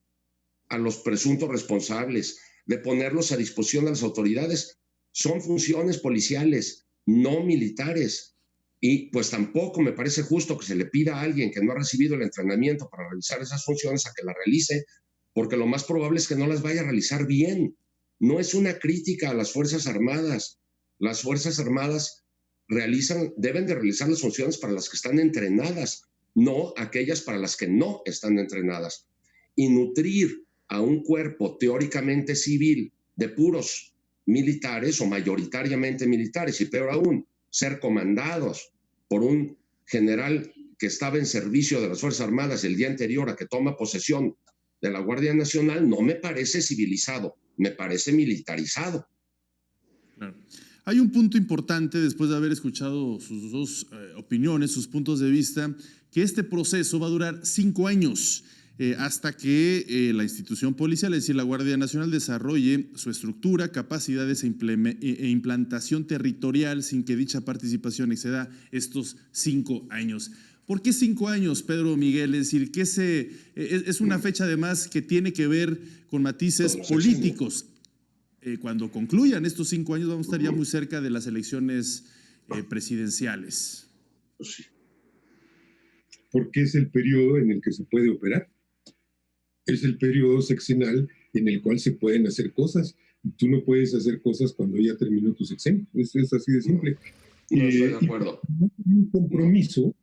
a los presuntos responsables, de ponerlos a disposición de las autoridades. Son funciones policiales, no militares. Y pues tampoco me parece justo que se le pida a alguien que no ha recibido el entrenamiento para realizar esas funciones a que la realice, porque lo más probable es que no las vaya a realizar bien. No es una crítica a las Fuerzas Armadas. Las Fuerzas Armadas deben de realizar las funciones para las que están entrenadas, no aquellas para las que no están entrenadas. Y nutrir a un cuerpo teóricamente civil de puros militares o mayoritariamente militares, y peor aún, ser comandados por un general que estaba en servicio de las Fuerzas Armadas el día anterior a que toma posesión de la Guardia Nacional, no me parece civilizado, me parece militarizado. Claro. Hay un punto importante, después de haber escuchado sus dos opiniones, sus puntos de vista, que este proceso va a durar 5 años. Hasta que la institución policial, es decir, la Guardia Nacional, desarrolle su estructura, capacidades e implantación territorial sin que dicha participación exceda estos 5 años. ¿Por qué 5 años, Pedro Miguel? Es decir, que es una fecha además que tiene que ver con matices políticos. Cuando concluyan estos 5 años vamos a estar ya muy cerca de las elecciones presidenciales. Porque es el periodo en el que se puede operar. Es el periodo sexenal en el cual se pueden hacer cosas. Tú no puedes hacer cosas cuando ya terminó tu sexenio. Es así de simple. No estoy de acuerdo. Hay un compromiso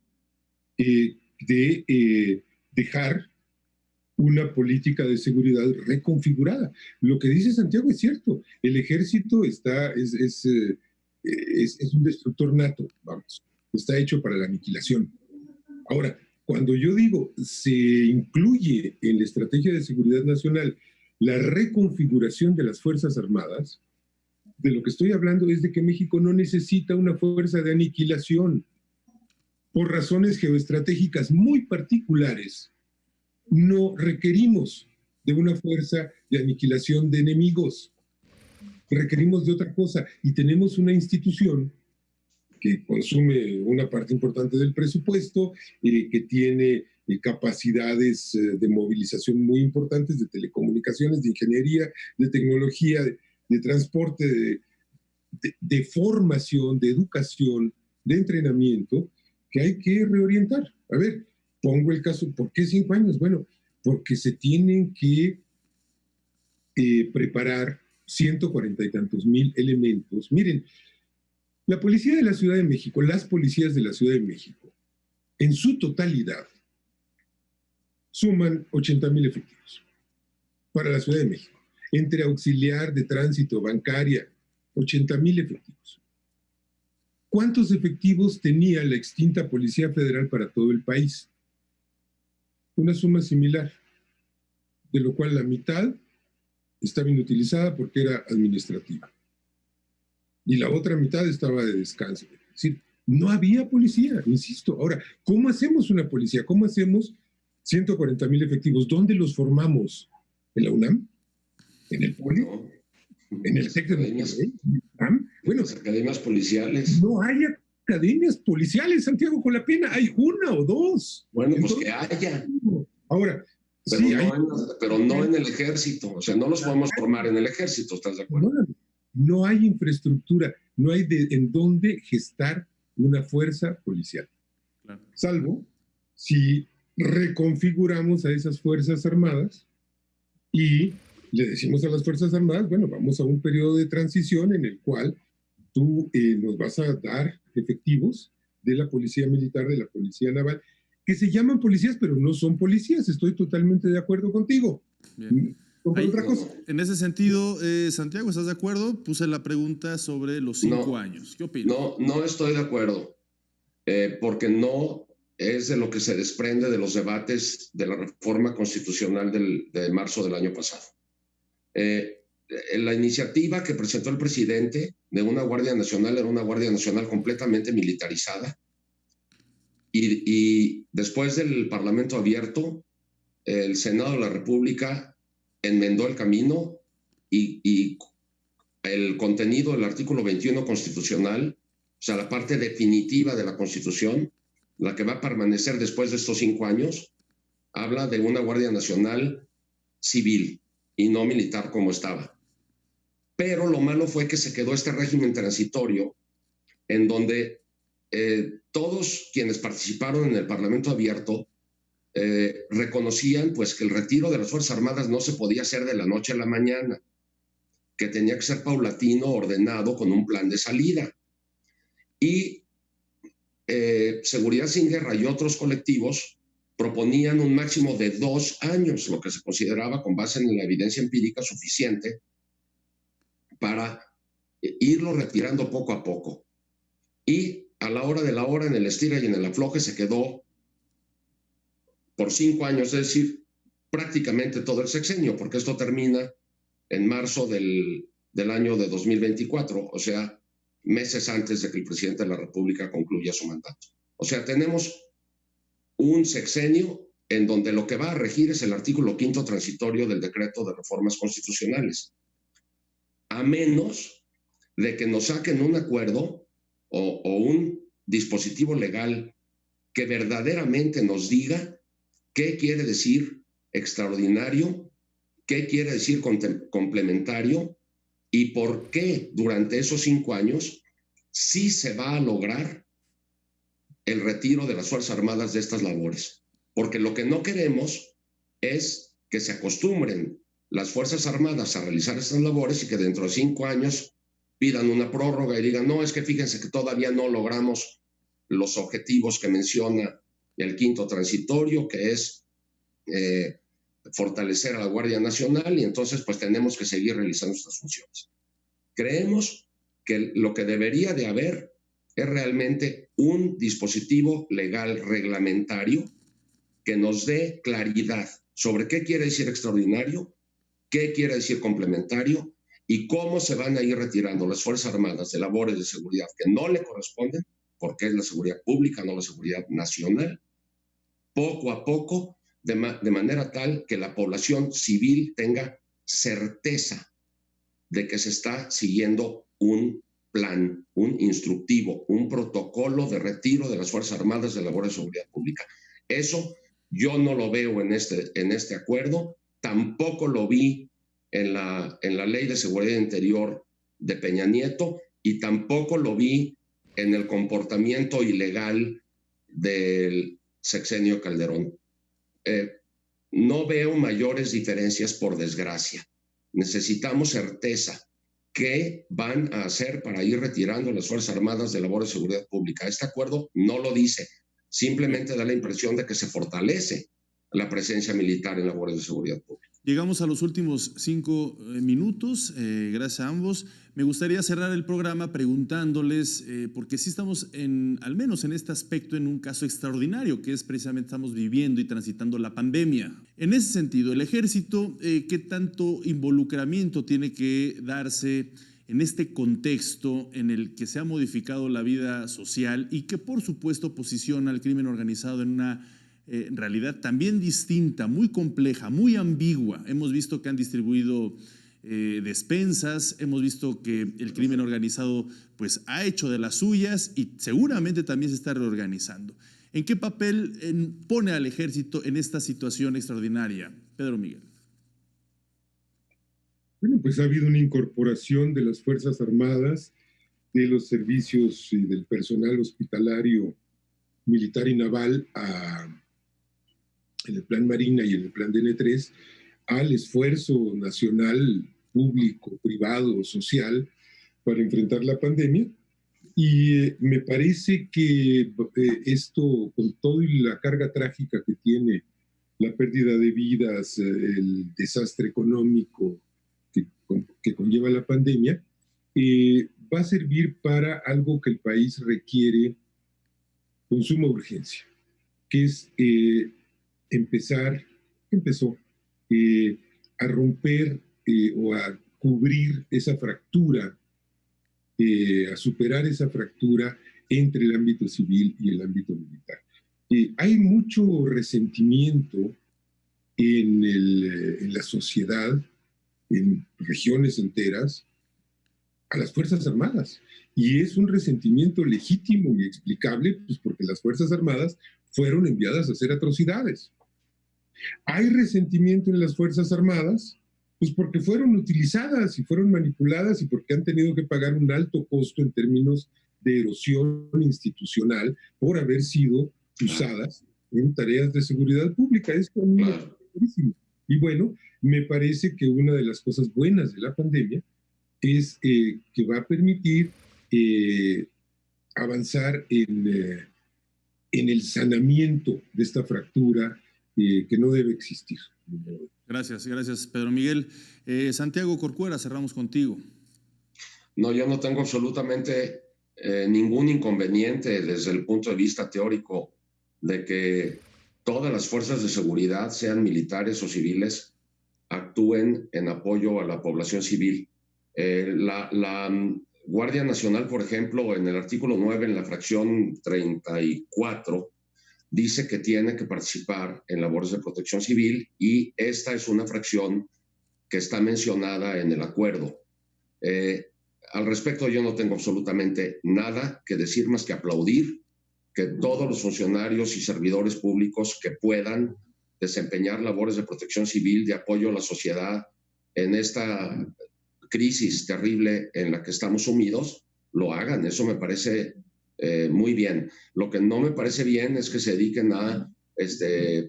de dejar una política de seguridad reconfigurada. Lo que dice Santiago es cierto. El ejército es un destructor nato, vamos. Está hecho para la aniquilación. Ahora, cuando yo digo se incluye en la estrategia de seguridad nacional la reconfiguración de las Fuerzas Armadas, de lo que estoy hablando es de que México no necesita una fuerza de aniquilación. Por razones geoestratégicas muy particulares, no requerimos de una fuerza de aniquilación de enemigos. Requerimos de otra cosa y tenemos una institución que consume una parte importante del presupuesto, que tiene capacidades de movilización muy importantes, de telecomunicaciones, de ingeniería, de tecnología, de transporte, de formación, de educación, de entrenamiento, que hay que reorientar. A ver, pongo el caso, ¿por qué 5 años? Bueno, porque se tienen que preparar 140 y tantos mil elementos. Miren, la policía de la Ciudad de México, las policías de la Ciudad de México, en su totalidad, suman 80,000 efectivos para la Ciudad de México. Entre auxiliar de tránsito, bancaria, 80,000 efectivos. ¿Cuántos efectivos tenía la extinta Policía Federal para todo el país? Una suma similar, de lo cual la mitad estaba inutilizada porque era administrativa. Y la otra mitad estaba de descanso. Es decir, no había policía, insisto. Ahora, ¿cómo hacemos una policía? ¿Cómo hacemos 140,000 efectivos? ¿Dónde los formamos? ¿En la UNAM? ¿En el POLI? No. ¿En el TEC de Monterrey? Bueno, las academias policiales. No hay academias policiales, Santiago, con la pena. Hay 1 o 2. Bueno, pues que haya. Ahora, pero, sí, pero no en el ejército. O sea, no los podemos formar en el ejército, ¿estás de acuerdo? No hay infraestructura, no hay en dónde gestar una fuerza policial. Claro. Salvo si reconfiguramos a esas Fuerzas Armadas y le decimos a las Fuerzas Armadas, bueno, vamos a un periodo de transición en el cual tú nos vas a dar efectivos de la Policía Militar, de la Policía Naval, que se llaman policías, pero no son policías. Estoy totalmente de acuerdo contigo. Bien. Otra cosa. En ese sentido, Santiago, ¿estás de acuerdo? Puse la pregunta sobre los 5 años. ¿Qué opinas? No estoy de acuerdo, porque no es de lo que se desprende de los debates de la reforma constitucional de marzo del año pasado. La iniciativa que presentó el presidente de una Guardia Nacional era una Guardia Nacional completamente militarizada. Y después del Parlamento abierto, el Senado de la República enmendó el camino y el contenido del artículo 21 constitucional, o sea, la parte definitiva de la Constitución, la que va a permanecer después de estos 5 años, habla de una Guardia Nacional civil y no militar como estaba. Pero lo malo fue que se quedó este régimen transitorio en donde todos quienes participaron en el Parlamento abierto reconocían pues que el retiro de las Fuerzas Armadas no se podía hacer de la noche a la mañana, que tenía que ser paulatino, ordenado, con un plan de salida. Y Seguridad Sin Guerra y otros colectivos proponían un máximo de 2 años, lo que se consideraba con base en la evidencia empírica suficiente para irlo retirando poco a poco. Y a la hora de la hora, en el estira y en el afloje, se quedó por 5 años, es decir, prácticamente todo el sexenio, porque esto termina en marzo del año de 2024, o sea, meses antes de que el presidente de la República concluya su mandato. O sea, tenemos un sexenio en donde lo que va a regir es el artículo 5º transitorio del decreto de reformas constitucionales, a menos de que nos saquen un acuerdo o un dispositivo legal que verdaderamente nos diga qué quiere decir extraordinario, qué quiere decir complementario y por qué durante esos 5 años sí se va a lograr el retiro de las Fuerzas Armadas de estas labores. Porque lo que no queremos es que se acostumbren las Fuerzas Armadas a realizar estas labores y que dentro de 5 años pidan una prórroga y digan, no, es que fíjense que todavía no logramos los objetivos que menciona el 5º transitorio, que es fortalecer a la Guardia Nacional, y entonces pues tenemos que seguir realizando estas funciones. Creemos que lo que debería de haber es realmente un dispositivo legal reglamentario que nos dé claridad sobre qué quiere decir extraordinario, qué quiere decir complementario y cómo se van a ir retirando las Fuerzas Armadas de labores de seguridad que no le corresponden, porque es la seguridad pública, no la seguridad nacional, poco a poco, de manera tal que la población civil tenga certeza de que se está siguiendo un plan, un instructivo, un protocolo de retiro de las Fuerzas Armadas de labores de seguridad pública. Eso yo no lo veo en este acuerdo, tampoco lo vi en la Ley de Seguridad Interior de Peña Nieto y tampoco lo vi en el comportamiento ilegal del sexenio Calderón. No veo mayores diferencias, por desgracia. Necesitamos certeza. ¿Qué van a hacer para ir retirando las Fuerzas Armadas de labores de seguridad pública? Este acuerdo no lo dice, simplemente da la impresión de que se fortalece la presencia militar en labores de seguridad pública. Llegamos a los últimos 5 minutos, gracias a ambos. Me gustaría cerrar el programa preguntándoles, porque sí estamos, al menos en este aspecto, en un caso extraordinario, que es precisamente estamos viviendo y transitando la pandemia. En ese sentido, el ejército, ¿qué tanto involucramiento tiene que darse en este contexto en el que se ha modificado la vida social y que, por supuesto, posiciona al crimen organizado en una realidad también distinta, muy compleja, muy ambigua? Hemos visto que han distribuido despensas, hemos visto que el crimen organizado pues ha hecho de las suyas y seguramente también se está reorganizando. ¿En qué papel pone al ejército en esta situación extraordinaria? Pedro Miguel. Bueno, pues ha habido una incorporación de las Fuerzas Armadas, de los servicios y del personal hospitalario, militar y naval en el plan Marina y en el plan DN3 al esfuerzo nacional, público, privado, social para enfrentar la pandemia. Y me parece que esto, con todo y la carga trágica que tiene, la pérdida de vidas, el desastre económico que conlleva la pandemia, va a servir para algo que el país requiere con suma urgencia, que es empezó a romper o a cubrir esa fractura, a superar esa fractura entre el ámbito civil y el ámbito militar. Hay mucho resentimiento en la sociedad, en regiones enteras, a las Fuerzas Armadas. Y es un resentimiento legítimo y explicable, pues porque las Fuerzas Armadas fueron enviadas a hacer atrocidades. Hay resentimiento en las Fuerzas Armadas, pues porque fueron utilizadas y fueron manipuladas y porque han tenido que pagar un alto costo en términos de erosión institucional por haber sido usadas en tareas de seguridad pública. Esto a mí me parece clarísimo. Y bueno, me parece que una de las cosas buenas de la pandemia es que va a permitir avanzar en el sanamiento de esta fractura que no debe existir. Gracias, gracias, Pedro Miguel. Santiago Corcuera, cerramos contigo. No, yo no tengo absolutamente ningún inconveniente desde el punto de vista teórico de que todas las fuerzas de seguridad, sean militares o civiles, actúen en apoyo a la población civil. La Guardia Nacional, por ejemplo, en el artículo 9, en la fracción 34, dice que tiene que participar en labores de protección civil y esta es una fracción que está mencionada en el acuerdo. Al respecto, yo no tengo absolutamente nada que decir más que aplaudir que todos los funcionarios y servidores públicos que puedan desempeñar labores de protección civil, de apoyo a la sociedad en esta crisis terrible en la que estamos sumidos, lo hagan. Eso me parece muy bien. Lo que no me parece bien es que se dediquen a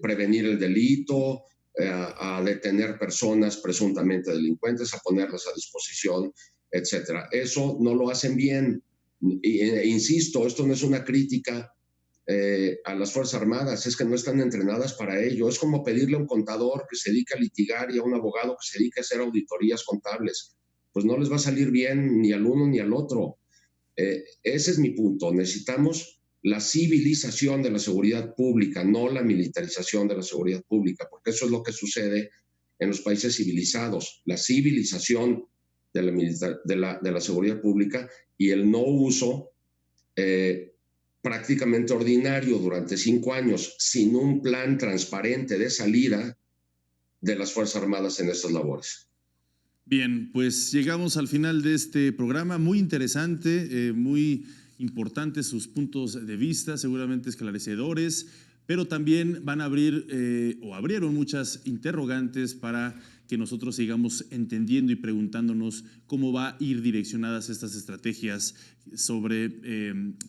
prevenir el delito, a detener personas presuntamente delincuentes, a ponerlas a disposición, etcétera. Eso no lo hacen bien. Insisto, esto no es una crítica a las Fuerzas Armadas, es que no están entrenadas para ello. Es como pedirle a un contador que se dedica a litigar y a un abogado que se dedica a hacer auditorías contables. Pues no les va a salir bien ni al uno ni al otro. Ese es mi punto. Necesitamos la civilización de la seguridad pública, no la militarización de la seguridad pública, porque eso es lo que sucede en los países civilizados. La civilización de la seguridad pública y el no uso prácticamente ordinario durante 5 años, sin un plan transparente de salida de las Fuerzas Armadas en estas labores. Bien, pues llegamos al final de este programa, muy interesante, muy importantes sus puntos de vista, seguramente esclarecedores, pero también van a abrir o abrieron muchas interrogantes para que nosotros sigamos entendiendo y preguntándonos cómo va a ir direccionadas estas estrategias sobre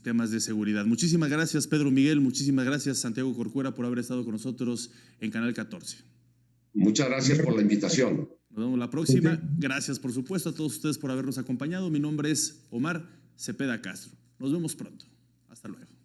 temas de seguridad. Muchísimas gracias, Pedro Miguel, muchísimas gracias, Santiago Corcuera, por haber estado con nosotros en Canal 14. Muchas gracias por la invitación. Nos vemos la próxima. Gracias, por supuesto, a todos ustedes por habernos acompañado. Mi nombre es Omar Cepeda Castro. Nos vemos pronto. Hasta luego.